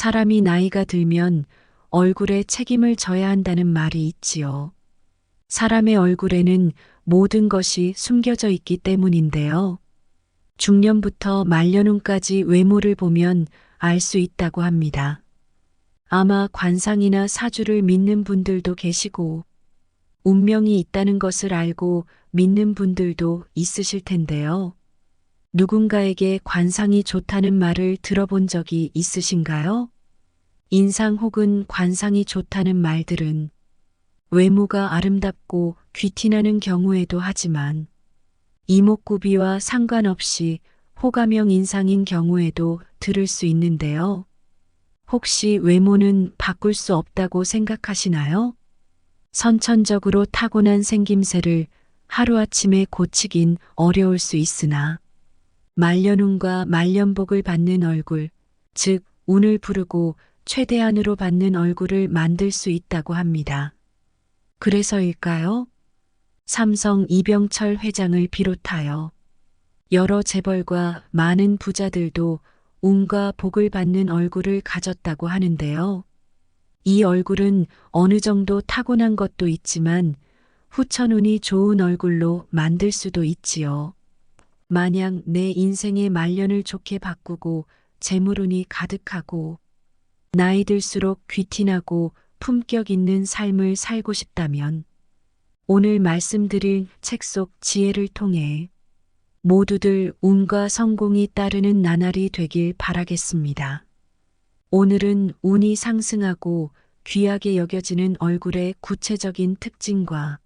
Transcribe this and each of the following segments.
사람이 나이가 들면 얼굴에 책임을 져야 한다는 말이 있지요. 사람의 얼굴에는 모든 것이 숨겨져 있기 때문인데요. 중년부터 말년운까지 외모를 보면 알 수 있다고 합니다. 아마 관상이나 사주를 믿는 분들도 계시고 운명이 있다는 것을 알고 믿는 분들도 있으실 텐데요. 누군가에게 관상이 좋다는 말을 들어본 적이 있으신가요? 인상 혹은 관상이 좋다는 말들은 외모가 아름답고 귀티나는 경우에도 하지만 이목구비와 상관없이 호감형 인상인 경우에도 들을 수 있는데요. 혹시 외모는 바꿀 수 없다고 생각하시나요? 선천적으로 타고난 생김새를 하루아침에 고치긴 어려울 수 있으나 말년운과 말년복을 받는 얼굴, 즉 운을 부르고 최대한으로 받는 얼굴을 만들 수 있다고 합니다. 그래서일까요? 삼성 이병철 회장을 비롯하여 여러 재벌과 많은 부자들도 운과 복을 받는 얼굴을 가졌다고 하는데요. 이 얼굴은 어느 정도 타고난 것도 있지만 후천운이 좋은 얼굴로 만들 수도 있지요. 만약 내 인생의 말년을 좋게 바꾸고 재물운이 가득하고 나이 들수록 귀티나고 품격 있는 삶을 살고 싶다면 오늘 말씀드릴 책 속 지혜를 통해 모두들 운과 성공이 따르는 나날이 되길 바라겠습니다. 오늘은 운이 상승하고 귀하게 여겨지는 얼굴의 구체적인 특징과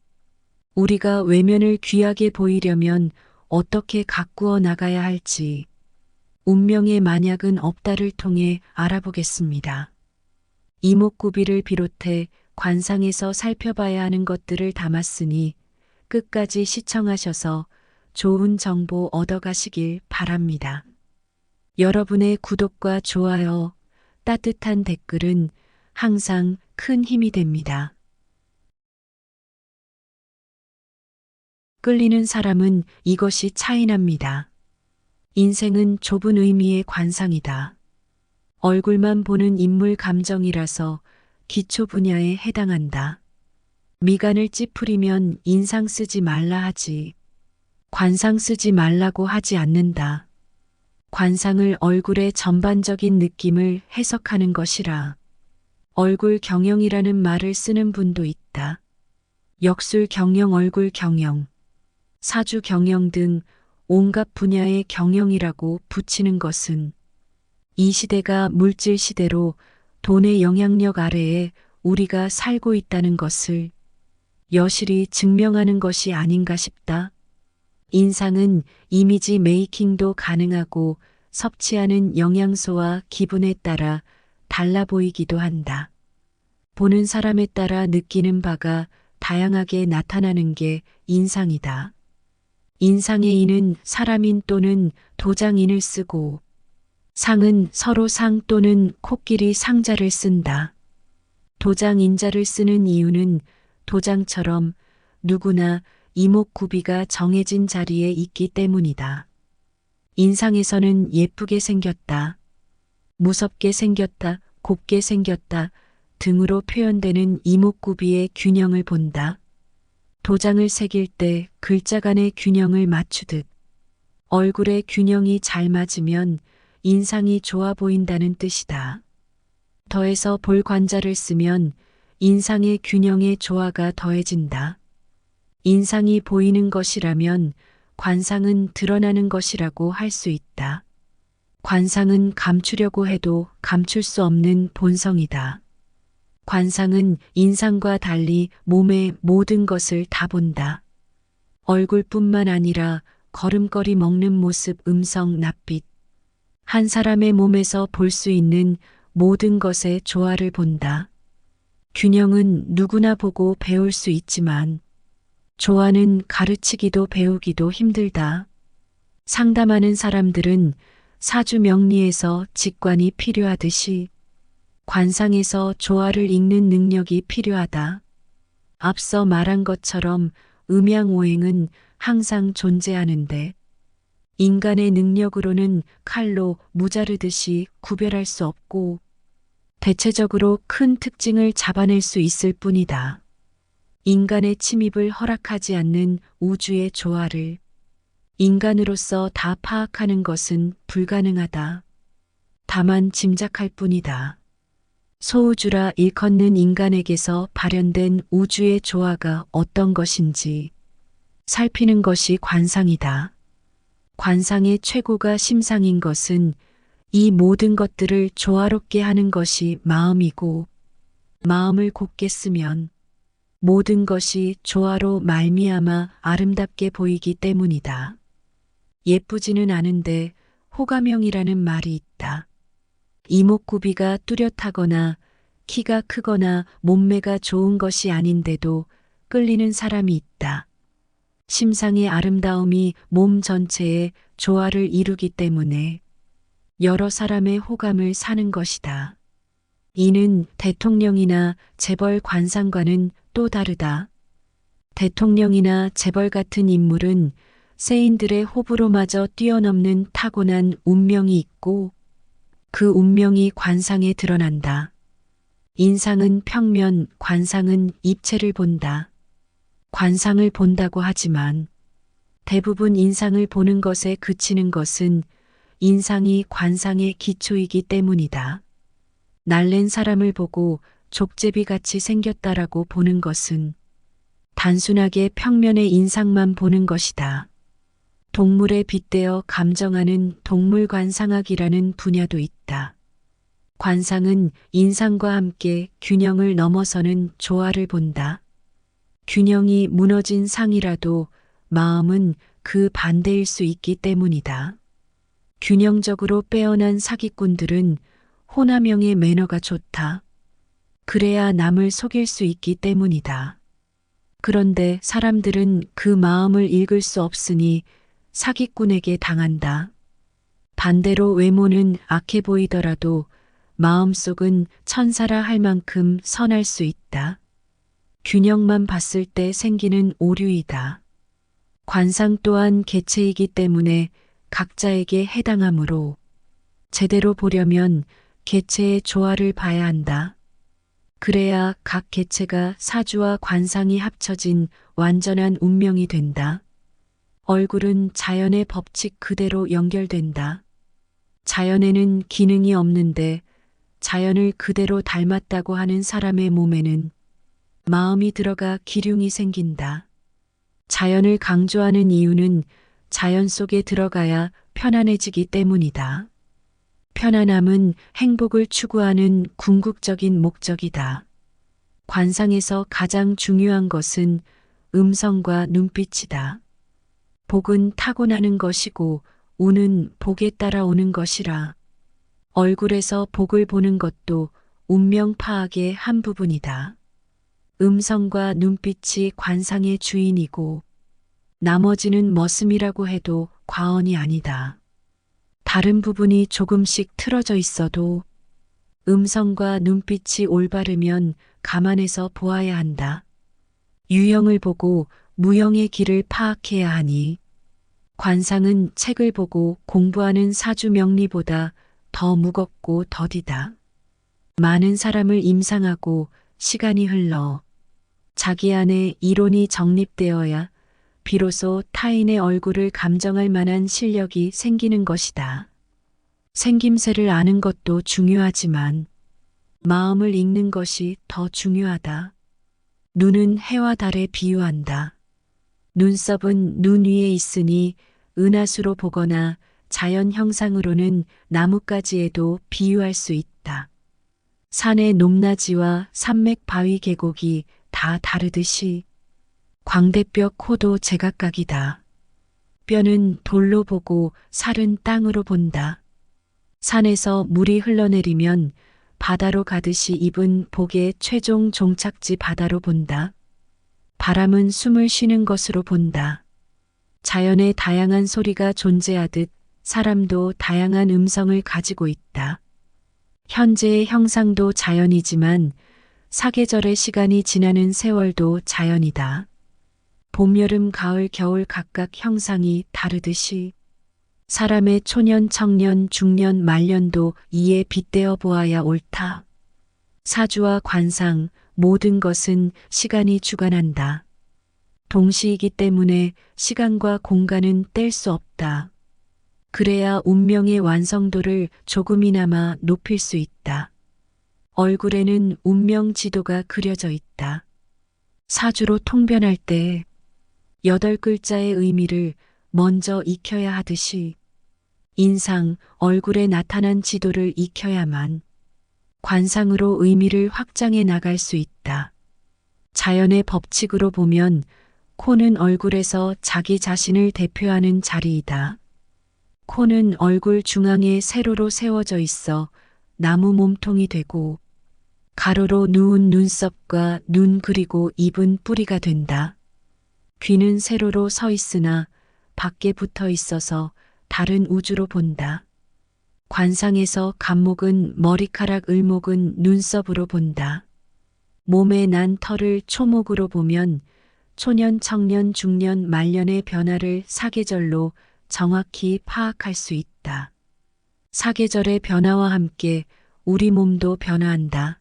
우리가 외면을 귀하게 보이려면 어떻게 가꾸어 나가야 할지 운명의 만약은 없다를 통해 알아보겠습니다. 이목구비를 비롯해 관상에서 살펴봐야 하는 것들을 담았으니 끝까지 시청하셔서 좋은 정보 얻어가시길 바랍니다. 여러분의 구독과 좋아요, 따뜻한 댓글은 항상 큰 힘이 됩니다. 끌리는 사람은 이것이 차이납니다. 인생은 좁은 의미의 관상이다. 얼굴만 보는 인물 감정이라서 기초 분야에 해당한다. 미간을 찌푸리면 인상 쓰지 말라 하지. 관상 쓰지 말라고 하지 않는다. 관상을 얼굴의 전반적인 느낌을 해석하는 것이라. 얼굴 경영이라는 말을 쓰는 분도 있다. 역술 경영, 얼굴 경영, 사주 경영 등 온갖 분야의 경영이라고 붙이는 것은 이 시대가 물질 시대로 돈의 영향력 아래에 우리가 살고 있다는 것을 여실히 증명하는 것이 아닌가 싶다. 인상은 이미지 메이킹도 가능하고 섭취하는 영양소와 기분에 따라 달라 보이기도 한다. 보는 사람에 따라 느끼는 바가 다양하게 나타나는 게 인상이다. 인상의 인은 사람인 또는 도장인을 쓰고 상은 서로 상 또는 코끼리 상자를 쓴다. 도장 인자를 쓰는 이유는 도장처럼 누구나 이목구비가 정해진 자리에 있기 때문이다. 인상에서는 예쁘게 생겼다, 무섭게 생겼다, 곱게 생겼다 등으로 표현되는 이목구비의 균형을 본다. 도장을 새길 때 글자 간의 균형을 맞추듯 얼굴의 균형이 잘 맞으면 인상이 좋아 보인다는 뜻이다. 더해서 볼관자를 쓰면 인상의 균형의 조화가 더해진다. 인상이 보이는 것이라면 관상은 드러나는 것이라고 할 수 있다. 관상은 감추려고 해도 감출 수 없는 본성이다. 관상은 인상과 달리 몸의 모든 것을 다 본다. 얼굴뿐만 아니라 걸음걸이, 먹는 모습, 음성, 낯빛, 한 사람의 몸에서 볼 수 있는 모든 것의 조화를 본다. 균형은 누구나 보고 배울 수 있지만 조화는 가르치기도 배우기도 힘들다. 상담하는 사람들은 사주 명리에서 직관이 필요하듯이 관상에서 조화를 읽는 능력이 필요하다. 앞서 말한 것처럼 음양오행은 항상 존재하는데 인간의 능력으로는 칼로 무자르듯이 구별할 수 없고 대체적으로 큰 특징을 잡아낼 수 있을 뿐이다. 인간의 침입을 허락하지 않는 우주의 조화를 인간으로서 다 파악하는 것은 불가능하다. 다만 짐작할 뿐이다. 소우주라 일컫는 인간에게서 발현된 우주의 조화가 어떤 것인지 살피는 것이 관상이다. 관상의 최고가 심상인 것은 이 모든 것들을 조화롭게 하는 것이 마음이고, 마음을 곧게 쓰면 모든 것이 조화로 말미암아 아름답게 보이기 때문이다. 예쁘지는 않은데 호감형이라는 말이 있다. 이목구비가 뚜렷하거나 키가 크거나 몸매가 좋은 것이 아닌데도 끌리는 사람이 있다. 심상의 아름다움이 몸 전체에 조화를 이루기 때문에 여러 사람의 호감을 사는 것이다. 이는 대통령이나 재벌 관상과는 또 다르다. 대통령이나 재벌 같은 인물은 세인들의 호불호마저 뛰어넘는 타고난 운명이 있고 그 운명이 관상에 드러난다. 인상은 평면, 관상은 입체를 본다. 관상을 본다고 하지만 대부분 인상을 보는 것에 그치는 것은 인상이 관상의 기초이기 때문이다. 날랜 사람을 보고 족제비같이 생겼다라고 보는 것은 단순하게 평면의 인상만 보는 것이다. 동물에 빗대어 감정하는 동물관상학이라는 분야도 있다. 관상은 인상과 함께 균형을 넘어서는 조화를 본다. 균형이 무너진 상이라도 마음은 그 반대일 수 있기 때문이다. 균형적으로 빼어난 사기꾼들은 호남형의 매너가 좋다. 그래야 남을 속일 수 있기 때문이다. 그런데 사람들은 그 마음을 읽을 수 없으니 사기꾼에게 당한다. 반대로 외모는 악해 보이더라도 마음속은 천사라 할 만큼 선할 수 있다. 균형만 봤을 때 생기는 오류이다. 관상 또한 개체이기 때문에 각자에게 해당하므로 제대로 보려면 개체의 조화를 봐야 한다. 그래야 각 개체가 사주와 관상이 합쳐진 완전한 운명이 된다. 얼굴은 자연의 법칙 그대로 연결된다. 자연에는 기능이 없는데 자연을 그대로 닮았다고 하는 사람의 몸에는 마음이 들어가 기륭이 생긴다. 자연을 강조하는 이유는 자연 속에 들어가야 편안해지기 때문이다. 편안함은 행복을 추구하는 궁극적인 목적이다. 관상에서 가장 중요한 것은 음성과 눈빛이다. 복은 타고나는 것이고 운은 복에 따라 오는 것이라. 얼굴에서 복을 보는 것도 운명 파악의 한 부분이다. 음성과 눈빛이 관상의 주인이고 나머지는 머슴이라고 해도 과언이 아니다. 다른 부분이 조금씩 틀어져 있어도 음성과 눈빛이 올바르면 감안해서 보아야 한다. 유형을 보고 무형의 길을 파악해야 하니 관상은 책을 보고 공부하는 사주 명리보다 더 무겁고 더디다. 많은 사람을 임상하고 시간이 흘러 자기 안에 이론이 정립되어야 비로소 타인의 얼굴을 감정할 만한 실력이 생기는 것이다. 생김새를 아는 것도 중요하지만 마음을 읽는 것이 더 중요하다. 눈은 해와 달에 비유한다. 눈썹은 눈 위에 있으니 은하수로 보거나 자연 형상으로는 나뭇가지에도 비유할 수 있다. 산의 높낮이와 산맥 바위 계곡이 다 다르듯이 광대뼈 코도 제각각이다. 뼈는 돌로 보고 살은 땅으로 본다. 산에서 물이 흘러내리면 바다로 가듯이 입은 복의 최종 종착지 바다로 본다. 바람은 숨을 쉬는 것으로 본다. 자연에 다양한 소리가 존재하듯 사람도 다양한 음성을 가지고 있다. 현재의 형상도 자연이지만 사계절의 시간이 지나는 세월도 자연이다. 봄, 여름, 가을, 겨울 각각 형상이 다르듯이 사람의 초년, 청년, 중년, 말년도 이에 빗대어 보아야 옳다. 사주와 관상, 모든 것은 시간이 주관한다. 동시이기 때문에 시간과 공간은 뗄 수 없다. 그래야 운명의 완성도를 조금이나마 높일 수 있다. 얼굴에는 운명 지도가 그려져 있다. 사주로 통변할 때 8글자의 의미를 먼저 익혀야 하듯이 인상, 얼굴에 나타난 지도를 익혀야만 관상으로 의미를 확장해 나갈 수 있다. 자연의 법칙으로 보면 코는 얼굴에서 자기 자신을 대표하는 자리이다. 코는 얼굴 중앙에 세로로 세워져 있어 나무 몸통이 되고 가로로 누운 눈썹과 눈 그리고 입은 뿌리가 된다. 귀는 세로로 서 있으나 밖에 붙어 있어서 다른 우주로 본다. 관상에서 간목은 머리카락, 을목은 눈썹으로 본다. 몸에 난 털을 초목으로 보면 초년, 청년, 중년, 말년의 변화를 사계절로 정확히 파악할 수 있다. 사계절의 변화와 함께 우리 몸도 변화한다.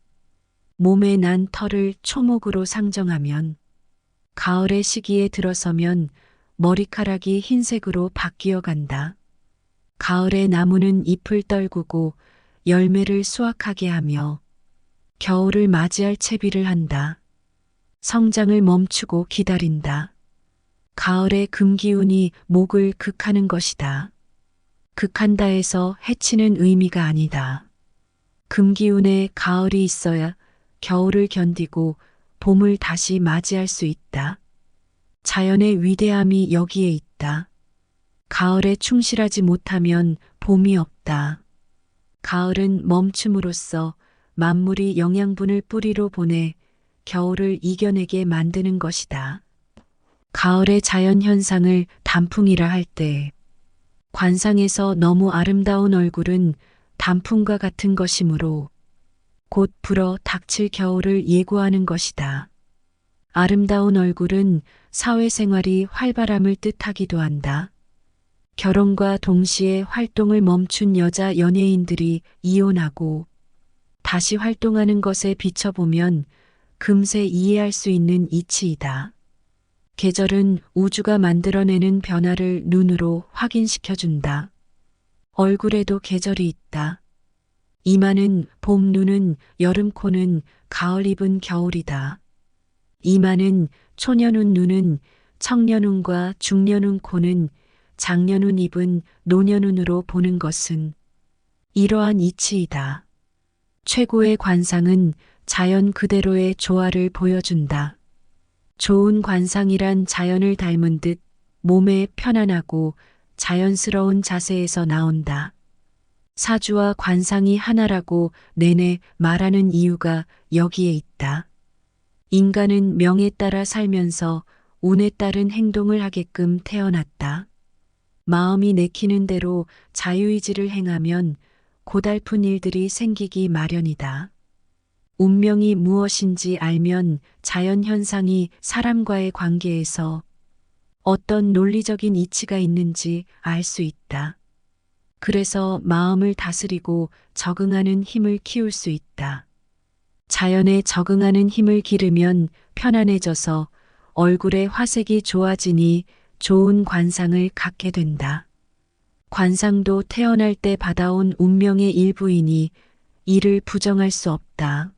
몸에 난 털을 초목으로 상정하면 가을의 시기에 들어서면 머리카락이 흰색으로 바뀌어 간다. 가을의 나무는 잎을 떨구고 열매를 수확하게 하며 겨울을 맞이할 채비를 한다. 성장을 멈추고 기다린다. 가을의 금기운이 목을 극하는 것이다. 극한다에서 해치는 의미가 아니다. 금기운에 가을이 있어야 겨울을 견디고 봄을 다시 맞이할 수 있다. 자연의 위대함이 여기에 있다. 가을에 충실하지 못하면 봄이 없다. 가을은 멈춤으로써 만물이 영양분을 뿌리로 보내 겨울을 이겨내게 만드는 것이다. 가을의 자연현상을 단풍이라 할 때 관상에서 너무 아름다운 얼굴은 단풍과 같은 것이므로 곧 불어 닥칠 겨울을 예고하는 것이다. 아름다운 얼굴은 사회생활이 활발함을 뜻하기도 한다. 결혼과 동시에 활동을 멈춘 여자 연예인들이 이혼하고 다시 활동하는 것에 비춰보면 금세 이해할 수 있는 이치이다. 계절은 우주가 만들어내는 변화를 눈으로 확인시켜준다. 얼굴에도 계절이 있다. 이마는 봄, 눈은 여름, 코는 가을, 입은 겨울이다. 이마는 초년운, 눈은 청년운과 중년운, 코는 장년운, 입은 노년운으로 보는 것은 이러한 이치이다. 최고의 관상은 자연 그대로의 조화를 보여준다. 좋은 관상이란 자연을 닮은 듯 몸에 편안하고 자연스러운 자세에서 나온다. 사주와 관상이 하나라고 내내 말하는 이유가 여기에 있다. 인간은 명에 따라 살면서 운에 따른 행동을 하게끔 태어났다. 마음이 내키는 대로 자유의지를 행하면 고달픈 일들이 생기기 마련이다. 운명이 무엇인지 알면 자연현상이 사람과의 관계에서 어떤 논리적인 이치가 있는지 알 수 있다. 그래서 마음을 다스리고 적응하는 힘을 키울 수 있다. 자연에 적응하는 힘을 기르면 편안해져서 얼굴의 화색이 좋아지니 좋은 관상을 갖게 된다. 관상도 태어날 때 받아온 운명의 일부이니 이를 부정할 수 없다.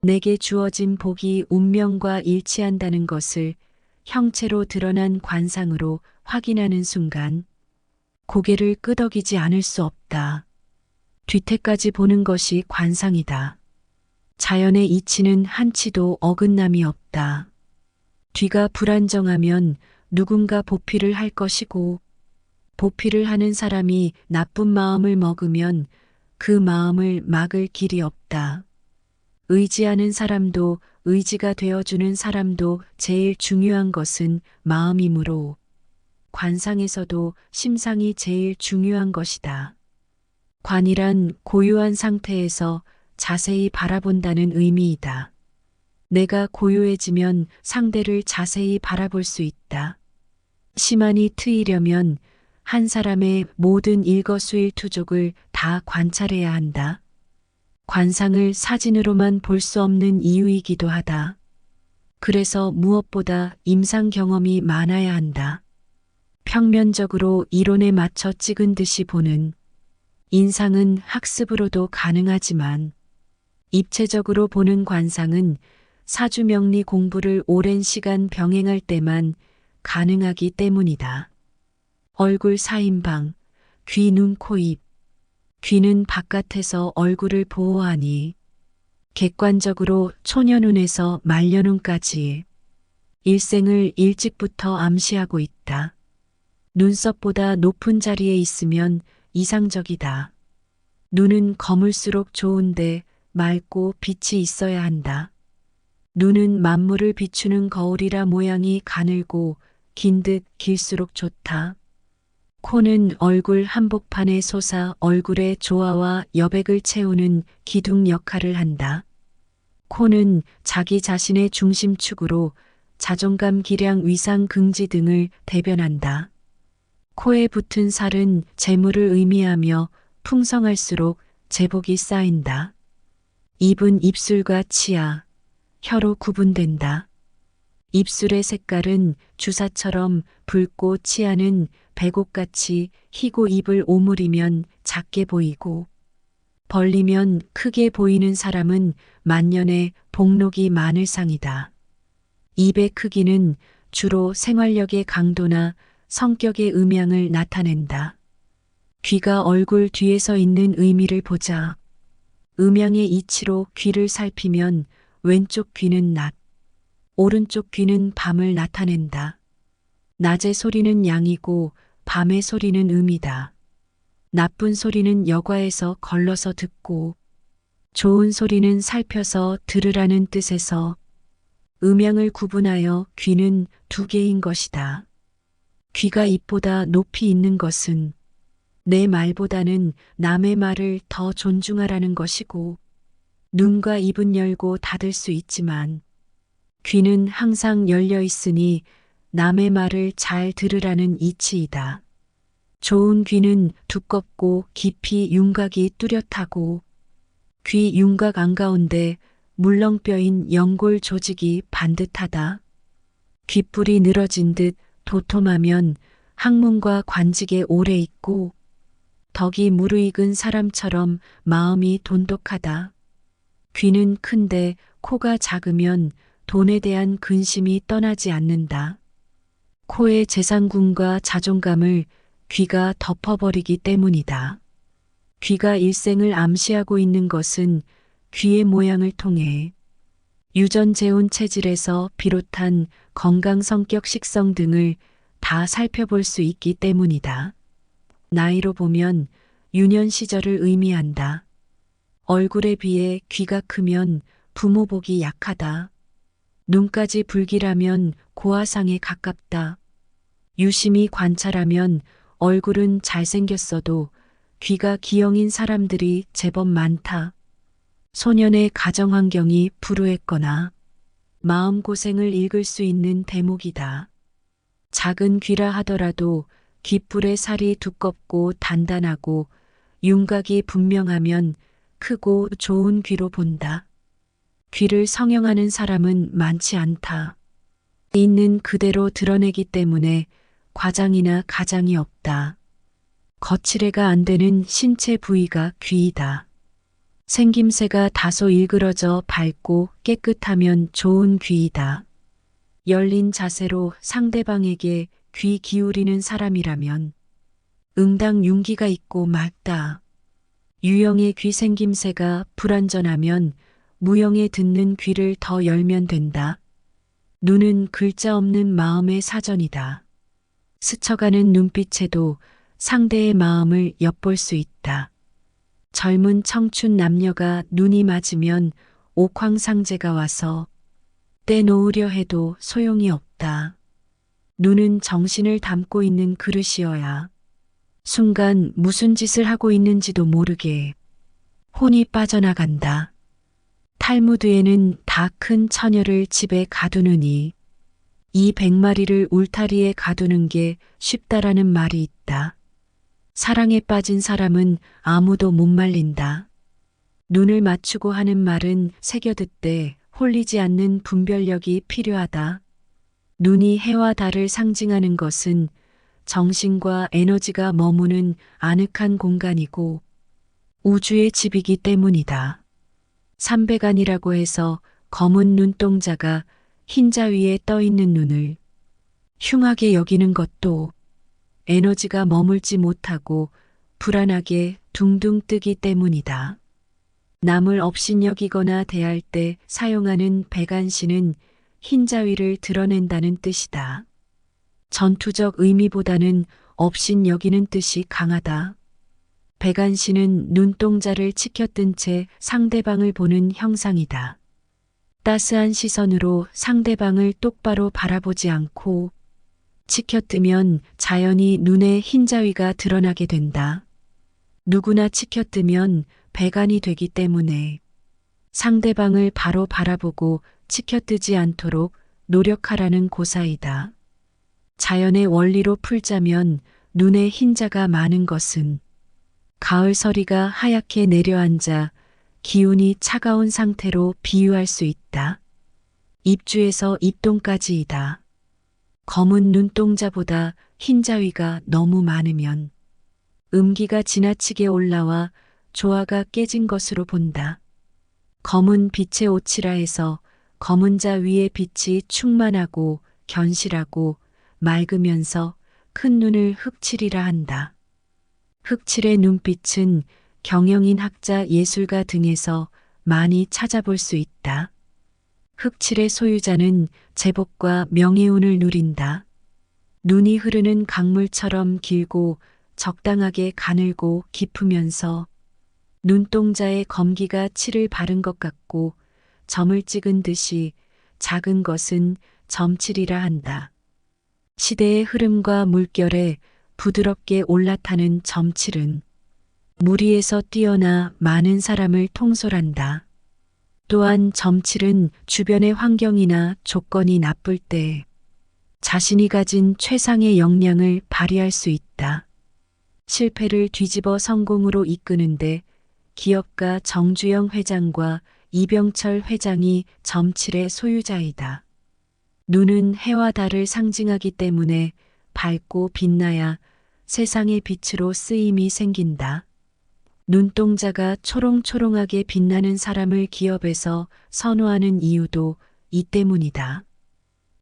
내게 주어진 복이 운명과 일치한다는 것을 형체로 드러난 관상으로 확인하는 순간 고개를 끄덕이지 않을 수 없다. 뒤태까지 보는 것이 관상이다. 자연의 이치는 한치도 어긋남이 없다. 뒤가 불안정하면 누군가 보필을 할 것이고 보필을 하는 사람이 나쁜 마음을 먹으면 그 마음을 막을 길이 없다. 의지하는 사람도 의지가 되어주는 사람도 제일 중요한 것은 마음이므로 관상에서도 심상이 제일 중요한 것이다. 관이란 고요한 상태에서 자세히 바라본다는 의미이다. 내가 고요해지면 상대를 자세히 바라볼 수 있다. 시만이 트이려면 한 사람의 모든 일거수일투족을 다 관찰해야 한다. 관상을 사진으로만 볼 수 없는 이유이기도 하다. 그래서 무엇보다 임상 경험이 많아야 한다. 평면적으로 이론에 맞춰 찍은 듯이 보는 인상은 학습으로도 가능하지만 입체적으로 보는 관상은 사주명리 공부를 오랜 시간 병행할 때만 가능하기 때문이다. 얼굴 사인방, 귀, 눈, 코, 입. 귀는 바깥에서 얼굴을 보호하니 객관적으로 초년운에서 말년운까지 일생을 일찍부터 암시하고 있다. 눈썹보다 높은 자리에 있으면 이상적이다. 눈은 검을수록 좋은데 맑고 빛이 있어야 한다. 눈은 만물을 비추는 거울이라 모양이 가늘고 긴 듯 길수록 좋다. 코는 얼굴 한복판에 솟아 얼굴의 조화와 여백을 채우는 기둥 역할을 한다. 코는 자기 자신의 중심축으로 자존감, 기량, 위상, 긍지 등을 대변한다. 코에 붙은 살은 재물을 의미하며 풍성할수록 재복이 쌓인다. 입은 입술과 치아, 혀로 구분된다. 입술의 색깔은 주사처럼 붉고 치아는 백옥같이 희고 입을 오므리면 작게 보이고 벌리면 크게 보이는 사람은 만년에 복록이 많을 상이다. 입의 크기는 주로 생활력의 강도나 성격의 음양을 나타낸다. 귀가 얼굴 뒤에서 있는 의미를 보자. 음양의 이치로 귀를 살피면 왼쪽 귀는 낮, 오른쪽 귀는 밤을 나타낸다. 낮의 소리는 양이고 밤의 소리는 음이다. 나쁜 소리는 여과에서 걸러서 듣고 좋은 소리는 살펴서 들으라는 뜻에서 음양을 구분하여 귀는 두 개인 것이다. 귀가 입보다 높이 있는 것은 내 말보다는 남의 말을 더 존중하라는 것이고 눈과 입은 열고 닫을 수 있지만 귀는 항상 열려 있으니 남의 말을 잘 들으라는 이치이다. 좋은 귀는 두껍고 깊이 윤곽이 뚜렷하고 귀 윤곽 안가운데 물렁뼈인 연골 조직이 반듯하다. 귓불이 늘어진 듯 도톰하면 학문과 관직에 오래 있고 덕이 무르익은 사람처럼 마음이 돈독하다. 귀는 큰데 코가 작으면 돈에 대한 근심이 떠나지 않는다. 코의 재상군과 자존감을 귀가 덮어버리기 때문이다. 귀가 일생을 암시하고 있는 것은 귀의 모양을 통해 유전재혼 체질에서 비롯한 건강, 성격, 식성 등을 다 살펴볼 수 있기 때문이다. 나이로 보면 유년 시절을 의미한다. 얼굴에 비해 귀가 크면 부모 복이 약하다. 눈까지 불길하면 고아상에 가깝다. 유심히 관찰하면 얼굴은 잘생겼어도 귀가 기형인 사람들이 제법 많다. 소년의 가정 환경이 불우했거나 마음고생을 읽을 수 있는 대목이다. 작은 귀라 하더라도 귓불의 살이 두껍고 단단하고 윤곽이 분명하면 크고 좋은 귀로 본다. 귀를 성형하는 사람은 많지 않다. 있는 그대로 드러내기 때문에 과장이나 가장이 없다. 거칠애가 안 되는 신체 부위가 귀이다. 생김새가 다소 일그러져 밝고 깨끗하면 좋은 귀이다. 열린 자세로 상대방에게 귀 기울이는 사람이라면 응당 윤기가 있고 맑다. 유형의 귀 생김새가 불완전하면 무형의 듣는 귀를 더 열면 된다. 눈은 글자 없는 마음의 사전이다. 스쳐가는 눈빛에도 상대의 마음을 엿볼 수 있다. 젊은 청춘 남녀가 눈이 맞으면 옥황상제가 와서 떼놓으려 해도 소용이 없다. 눈은 정신을 담고 있는 그릇이어야 순간 무슨 짓을 하고 있는지도 모르게 혼이 빠져나간다. 탈무드에는 다 큰 처녀를 집에 가두느니 이 100마리를 울타리에 가두는 게 쉽다라는 말이 있다. 사랑에 빠진 사람은 아무도 못 말린다. 눈을 맞추고 하는 말은 새겨듣되 홀리지 않는 분별력이 필요하다. 눈이 해와 달을 상징하는 것은 정신과 에너지가 머무는 아늑한 공간이고 우주의 집이기 때문이다. 삼백안이라고 해서 검은 눈동자가 흰자 위에 떠 있는 눈을 흉하게 여기는 것도 에너지가 머물지 못하고 불안하게 둥둥 뜨기 때문이다. 남을 업신여기거나 대할 때 사용하는 백안신은 흰자위를 드러낸다는 뜻이다. 전투적 의미보다는 업신여기는 뜻이 강하다. 백안신은 눈동자를 치켜뜬 채 상대방을 보는 형상이다. 따스한 시선으로 상대방을 똑바로 바라보지 않고 치켜뜨면 자연히 눈에 흰자위가 드러나게 된다. 누구나 치켜뜨면 백안이 되기 때문에 상대방을 바로 바라보고 치켜뜨지 않도록 노력하라는 고사이다. 자연의 원리로 풀자면 눈에 흰자가 많은 것은 가을 서리가 하얗게 내려앉아 기운이 차가운 상태로 비유할 수 있다. 입주에서 입동까지이다. 검은 눈동자보다 흰자위가 너무 많으면 음기가 지나치게 올라와 조화가 깨진 것으로 본다. 검은 빛의 옷이라 해서 검은 자 위에 빛이 충만하고 견실하고 맑으면서 큰 눈을 흑칠이라 한다. 흑칠의 눈빛은 경영인 학자 예술가 등에서 많이 찾아볼 수 있다. 흑칠의 소유자는 제복과 명예운을 누린다. 눈이 흐르는 강물처럼 길고 적당하게 가늘고 깊으면서 눈동자에 검기가 칠을 바른 것 같고 점을 찍은 듯이 작은 것은 점칠이라 한다. 시대의 흐름과 물결에 부드럽게 올라타는 점칠은 무리에서 뛰어나 많은 사람을 통솔한다. 또한 점칠은 주변의 환경이나 조건이 나쁠 때 자신이 가진 최상의 역량을 발휘할 수 있다. 실패를 뒤집어 성공으로 이끄는데 기업가 정주영 회장과 이병철 회장이 점칠의 소유자이다. 눈은 해와 달을 상징하기 때문에 밝고 빛나야 세상의 빛으로 쓰임이 생긴다. 눈동자가 초롱초롱하게 빛나는 사람을 기업에서 선호하는 이유도 이 때문이다.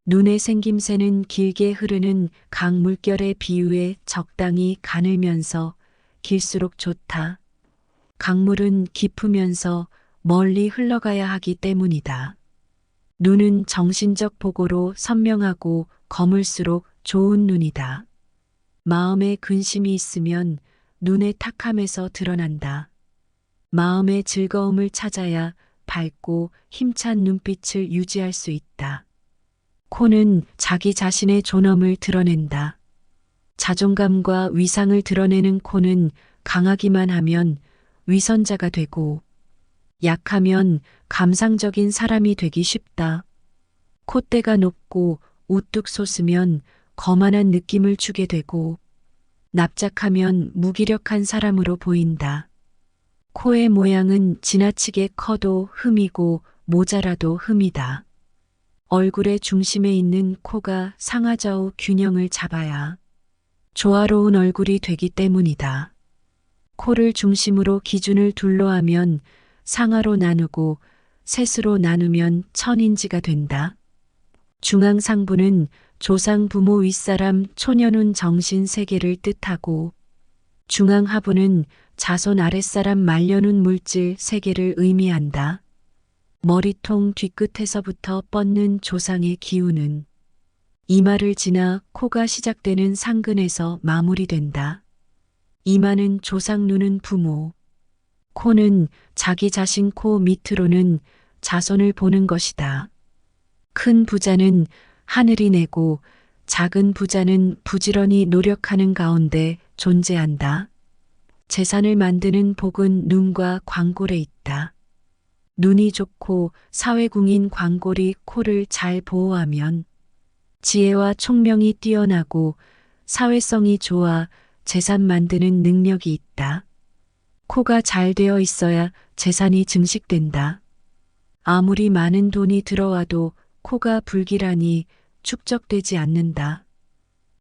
눈의 생김새는 길게 흐르는 강물결의 비유에 적당히 가늘면서 길수록 좋다. 강물은 깊으면서 멀리 흘러가야 하기 때문이다. 눈은 정신적 보고로 선명하고 검을수록 좋은 눈이다. 마음에 근심이 있으면 눈의 탁함에서 드러난다. 마음의 즐거움을 찾아야 밝고 힘찬 눈빛을 유지할 수 있다. 코는 자기 자신의 존엄을 드러낸다. 자존감과 위상을 드러내는 코는 강하기만 하면 위선자가 되고 약하면 감상적인 사람이 되기 쉽다. 콧대가 높고 우뚝 솟으면 거만한 느낌을 주게 되고 납작하면 무기력한 사람으로 보인다. 코의 모양은 지나치게 커도 흠이고 모자라도 흠이다. 얼굴의 중심에 있는 코가 상하좌우 균형을 잡아야 조화로운 얼굴이 되기 때문이다. 코를 중심으로 기준을 둘로 하면 상하로 나누고 셋으로 나누면 천인지가 된다. 중앙상부는 조상 부모 윗사람 초년운 정신 세계를 뜻하고 중앙하부는 자손 아랫사람 말년운 물질 세계를 의미한다. 머리통 뒤끝에서부터 뻗는 조상의 기운은 이마를 지나 코가 시작되는 상근에서 마무리된다. 이마는 조상, 눈은 부모, 코는 자기 자신 코 밑으로는 자손을 보는 것이다. 큰 부자는 하늘이 내고 작은 부자는 부지런히 노력하는 가운데 존재한다. 재산을 만드는 복은 눈과 광골에 있다. 눈이 좋고 사회궁인 광골이 코를 잘 보호하면 지혜와 총명이 뛰어나고 사회성이 좋아 재산 만드는 능력이 있다. 코가 잘 되어 있어야 재산이 증식된다. 아무리 많은 돈이 들어와도 코가 불길하니 축적되지 않는다.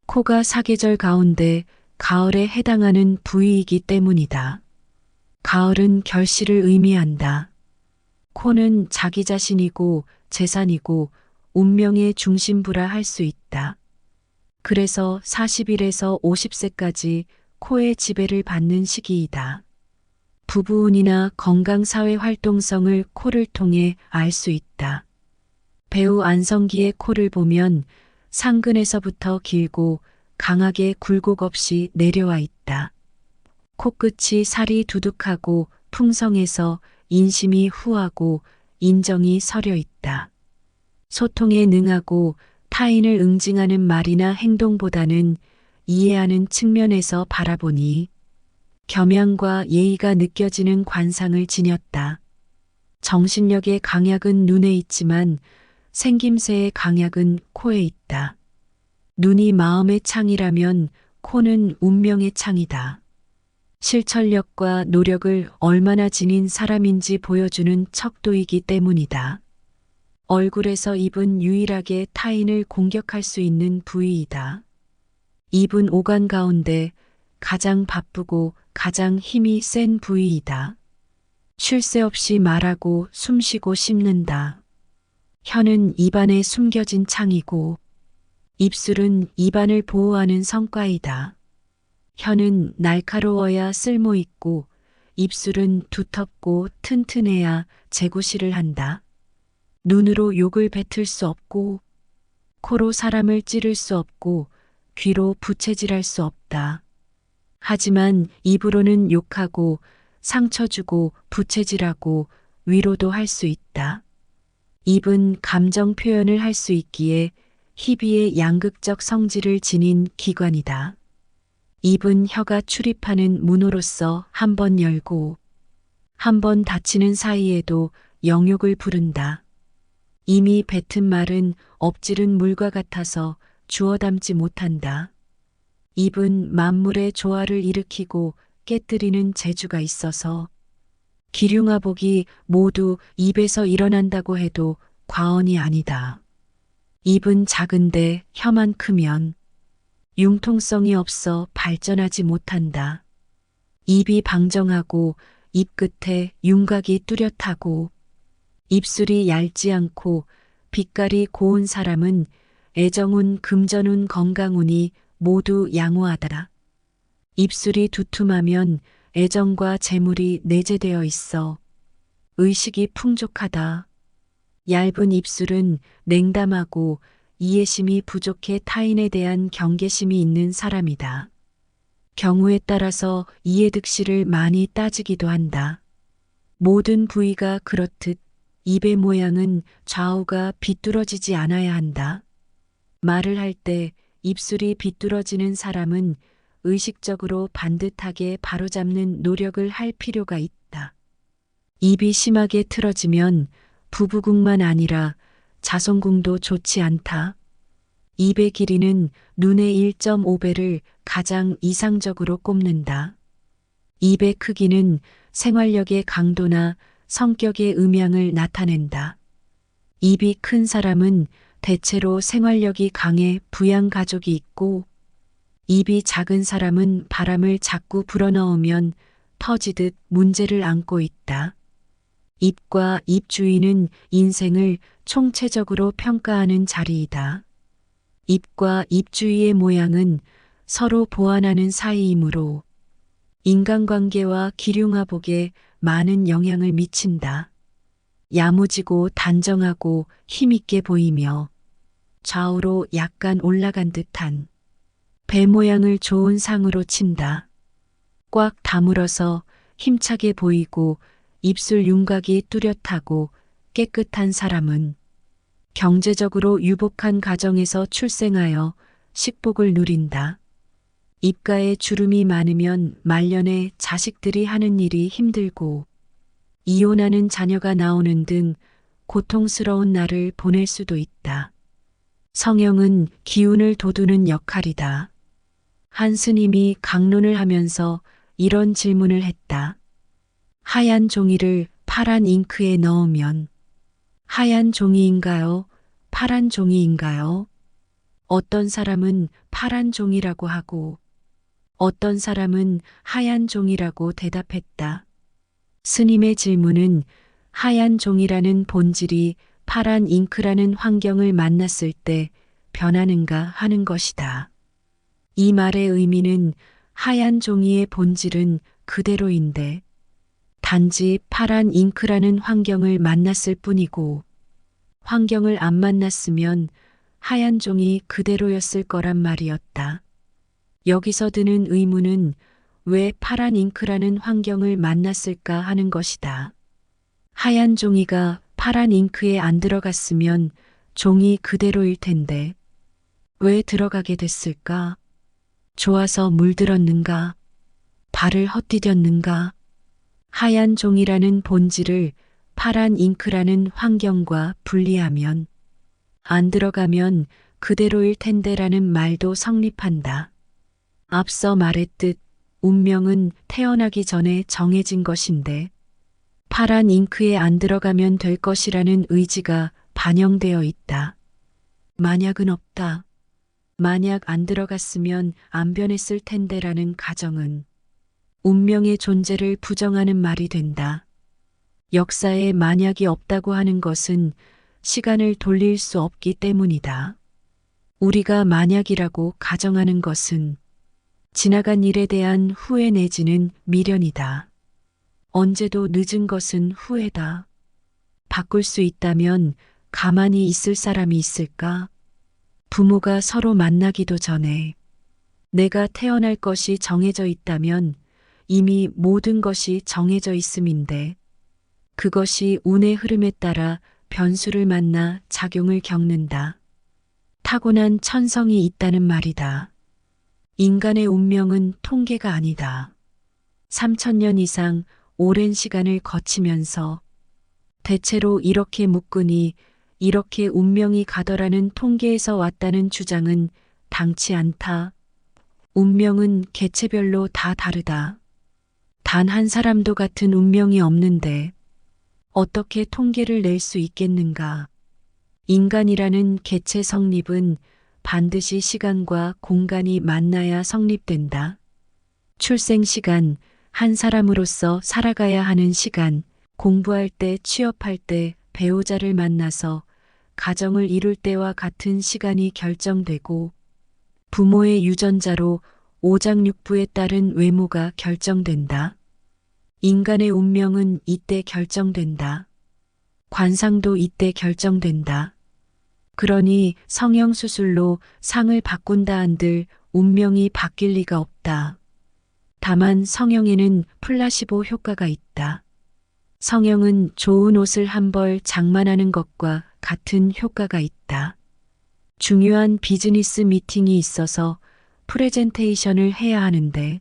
코가 사계절 가운데 가을에 해당하는 부위이기 때문이다. 가을은 결실을 의미한다. 코는 자기 자신이고 재산이고 운명의 중심부라 할 수 있다. 그래서 40일에서 50세까지 코의 지배를 받는 시기이다. 부부운이나 건강 사회 활동성을 코를 통해 알 수 있다. 배우 안성기의 코를 보면 상근에서부터 길고 강하게 굴곡 없이 내려와 있다. 코끝이 살이 두둑하고 풍성해서 인심이 후하고 인정이 서려 있다. 소통에 능하고 타인을 응징하는 말이나 행동보다는 이해하는 측면에서 바라보니 겸양과 예의가 느껴지는 관상을 지녔다. 정신력의 강약은 눈에 있지만 생김새의 강약은 코에 있다. 눈이 마음의 창이라면 코는 운명의 창이다. 실천력과 노력을 얼마나 지닌 사람인지 보여주는 척도이기 때문이다. 얼굴에서 입은 유일하게 타인을 공격할 수 있는 부위이다. 입은 오간 가운데 가장 바쁘고 가장 힘이 센 부위이다. 쉴 새 없이 말하고 숨쉬고 씹는다. 혀는 입안에 숨겨진 창이고 입술은 입안을 보호하는 성과이다. 혀는 날카로워야 쓸모있고 입술은 두텁고 튼튼해야 재구실을 한다. 눈으로 욕을 뱉을 수 없고 코로 사람을 찌를 수 없고 귀로 부채질할 수 없다. 하지만 입으로는 욕하고 상처 주고 부채질하고 위로도 할 수 있다. 입은 감정 표현을 할 수 있기에 희비의 양극적 성질을 지닌 기관이다. 입은 혀가 출입하는 문호로서 한 번 열고 한 번 닫히는 사이에도 영욕을 부른다. 이미 뱉은 말은 엎질은 물과 같아서 주워 담지 못한다. 입은 만물의 조화를 일으키고 깨뜨리는 재주가 있어서 기륭화복이 모두 입에서 일어난다고 해도 과언이 아니다. 입은 작은데 혀만 크면 융통성이 없어 발전하지 못한다. 입이 방정하고 입 끝에 윤곽이 뚜렷하고 입술이 얇지 않고 빛깔이 고운 사람은 애정운, 금전운, 건강운이 모두 양호하다. 입술이 두툼하면 애정과 재물이 내재되어 있어 의식이 풍족하다. 얇은 입술은 냉담하고 이해심이 부족해 타인에 대한 경계심이 있는 사람이다. 경우에 따라서 이해득실을 많이 따지기도 한다. 모든 부위가 그렇듯 입의 모양은 좌우가 비뚤어지지 않아야 한다. 말을 할 때 입술이 비뚤어지는 사람은 의식적으로 반듯하게 바로잡는 노력을 할 필요가 있다. 입이 심하게 틀어지면 부부궁만 아니라 자손궁도 좋지 않다. 입의 길이는 눈의 1.5배를 가장 이상적으로 꼽는다. 입의 크기는 생활력의 강도나 성격의 음양을 나타낸다. 입이 큰 사람은 대체로 생활력이 강해 부양가족이 있고 입이 작은 사람은 바람을 자꾸 불어넣으면 터지듯 문제를 안고 있다. 입과 입 주위는 인생을 총체적으로 평가하는 자리이다. 입과 입 주위의 모양은 서로 보완하는 사이이므로 인간관계와 기륭화복에 많은 영향을 미친다. 야무지고 단정하고 힘있게 보이며 좌우로 약간 올라간 듯한 배 모양을 좋은 상으로 친다. 꽉 다물어서 힘차게 보이고 입술 윤곽이 뚜렷하고 깨끗한 사람은 경제적으로 유복한 가정에서 출생하여 식복을 누린다. 입가에 주름이 많으면 말년에 자식들이 하는 일이 힘들고 이혼하는 자녀가 나오는 등 고통스러운 날을 보낼 수도 있다. 성형은 기운을 돋우는 역할이다. 한 스님이 강론을 하면서 이런 질문을 했다. 하얀 종이를 파란 잉크에 넣으면 하얀 종이인가요? 파란 종이인가요? 어떤 사람은 파란 종이라고 하고 어떤 사람은 하얀 종이라고 대답했다. 스님의 질문은 하얀 종이라는 본질이 파란 잉크라는 환경을 만났을 때 변하는가 하는 것이다. 이 말의 의미는 하얀 종이의 본질은 그대로인데 단지 파란 잉크라는 환경을 만났을 뿐이고 환경을 안 만났으면 하얀 종이 그대로였을 거란 말이었다. 여기서 드는 의문은 왜 파란 잉크라는 환경을 만났을까 하는 것이다. 하얀 종이가 파란 잉크에 안 들어갔으면 종이 그대로일 텐데 왜 들어가게 됐을까? 좋아서 물들었는가? 발을 헛디뎠는가? 하얀 종이라는 본질을 파란 잉크라는 환경과 분리하면 안 들어가면 그대로일 텐데라는 말도 성립한다. 앞서 말했듯 운명은 태어나기 전에 정해진 것인데 파란 잉크에 안 들어가면 될 것이라는 의지가 반영되어 있다. 만약은 없다. 만약 안 들어갔으면 안 변했을 텐데라는 가정은 운명의 존재를 부정하는 말이 된다. 역사에 만약이 없다고 하는 것은 시간을 돌릴 수 없기 때문이다. 우리가 만약이라고 가정하는 것은 지나간 일에 대한 후회 내지는 미련이다. 언제도 늦은 것은 후회다. 바꿀 수 있다면 가만히 있을 사람이 있을까? 부모가 서로 만나기도 전에 내가 태어날 것이 정해져 있다면 이미 모든 것이 정해져 있음인데 그것이 운의 흐름에 따라 변수를 만나 작용을 겪는다. 타고난 천성이 있다는 말이다. 인간의 운명은 통계가 아니다. 3000년 이상 오랜 시간을 거치면서 대체로 이렇게 묶으니 이렇게 운명이 가더라는 통계에서 왔다는 주장은 당치 않다. 운명은 개체별로 다 다르다. 단 한 사람도 같은 운명이 없는데 어떻게 통계를 낼 수 있겠는가? 인간이라는 개체 성립은 반드시 시간과 공간이 만나야 성립된다. 출생 시간, 한 사람으로서 살아가야 하는 시간, 공부할 때, 취업할 때, 배우자를 만나서 가정을 이룰 때와 같은 시간이 결정되고 부모의 유전자로 오장육부에 따른 외모가 결정된다. 인간의 운명은 이때 결정된다. 관상도 이때 결정된다. 그러니 성형수술로 상을 바꾼다 한들 운명이 바뀔 리가 없다. 다만 성형에는 플라시보 효과가 있다. 성형은 좋은 옷을 한 벌 장만하는 것과 같은 효과가 있다. 중요한 비즈니스 미팅이 있어서 프레젠테이션을 해야 하는데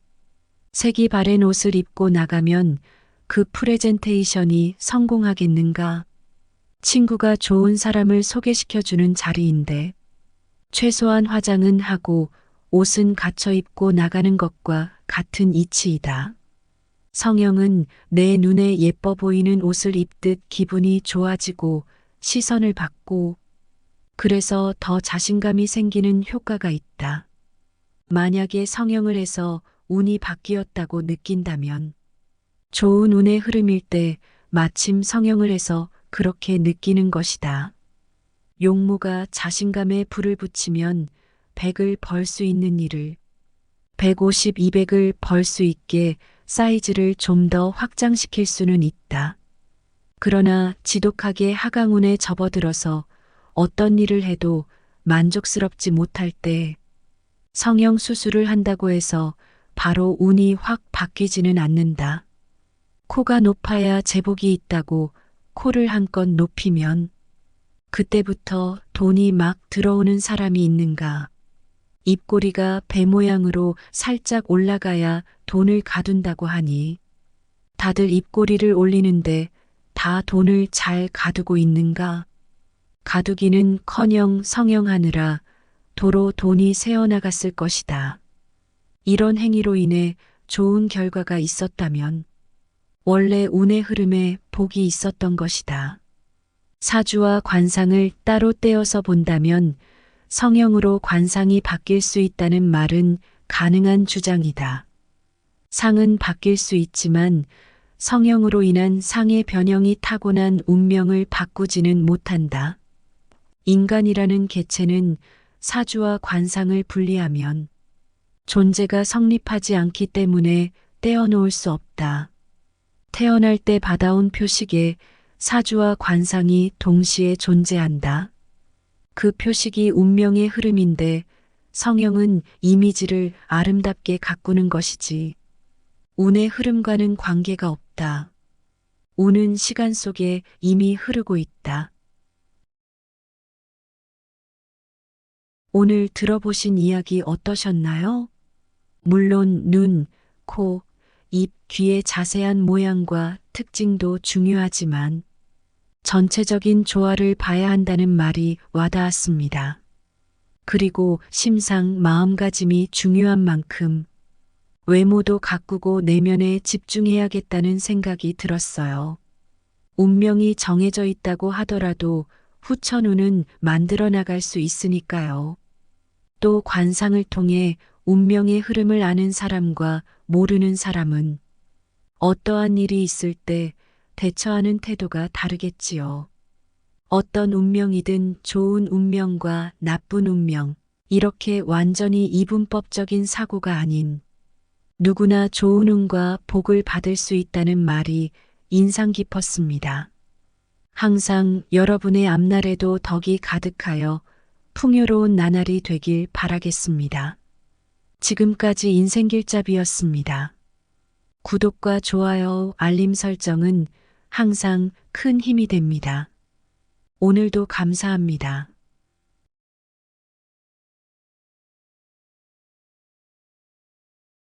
색이 바랜 옷을 입고 나가면 그 프레젠테이션이 성공하겠는가? 친구가 좋은 사람을 소개시켜주는 자리인데 최소한 화장은 하고 옷은 갖춰 입고 나가는 것과 같은 이치이다. 성형은 내 눈에 예뻐 보이는 옷을 입듯 기분이 좋아지고 시선을 받고 그래서 더 자신감이 생기는 효과가 있다. 만약에 성형을 해서 운이 바뀌었다고 느낀다면 좋은 운의 흐름일 때 마침 성형을 해서 그렇게 느끼는 것이다. 용모가 자신감에 불을 붙이면 100을 벌 수 있는 일을 150, 200을 벌 수 있게 사이즈를 좀 더 확장시킬 수는 있다. 그러나 지독하게 하강운에 접어들어서 어떤 일을 해도 만족스럽지 못할 때 성형 수술을 한다고 해서 바로 운이 확 바뀌지는 않는다. 코가 높아야 제복이 있다고 코를 한껏 높이면 그때부터 돈이 막 들어오는 사람이 있는가? 입꼬리가 배 모양으로 살짝 올라가야 돈을 가둔다고 하니 다들 입꼬리를 올리는데 다 돈을 잘 가두고 있는가? 가두기는커녕 성형하느라 도로 돈이 새어나갔을 것이다. 이런 행위로 인해 좋은 결과가 있었다면 원래 운의 흐름에 복이 있었던 것이다. 사주와 관상을 따로 떼어서 본다면 성형으로 관상이 바뀔 수 있다는 말은 가능한 주장이다. 상은 바뀔 수 있지만 성형으로 인한 상의 변형이 타고난 운명을 바꾸지는 못한다. 인간이라는 개체는 사주와 관상을 분리하면 존재가 성립하지 않기 때문에 떼어놓을 수 없다. 태어날 때 받아온 표식에 사주와 관상이 동시에 존재한다. 그 표식이 운명의 흐름인데 성형은 이미지를 아름답게 가꾸는 것이지 운의 흐름과는 관계가 없다. 운은 시간 속에 이미 흐르고 있다. 오늘 들어보신 이야기 어떠셨나요? 물론 눈, 코, 입, 귀의 자세한 모양과 특징도 중요하지만 전체적인 조화를 봐야 한다는 말이 와닿았습니다. 그리고 심상, 마음가짐이 중요한 만큼 외모도 가꾸고 내면에 집중해야겠다는 생각이 들었어요. 운명이 정해져 있다고 하더라도 후천운은 만들어 나갈 수 있으니까요. 또 관상을 통해 운명의 흐름을 아는 사람과 모르는 사람은 어떠한 일이 있을 때 대처하는 태도가 다르겠지요. 어떤 운명이든 좋은 운명과 나쁜 운명, 이렇게 완전히 이분법적인 사고가 아닌 누구나 좋은 운과 복을 받을 수 있다는 말이 인상 깊었습니다. 항상 여러분의 앞날에도 덕이 가득하여 풍요로운 나날이 되길 바라겠습니다. 지금까지 인생길잡이였습니다. 구독과 좋아요, 알림 설정은 항상 큰 힘이 됩니다. 오늘도 감사합니다.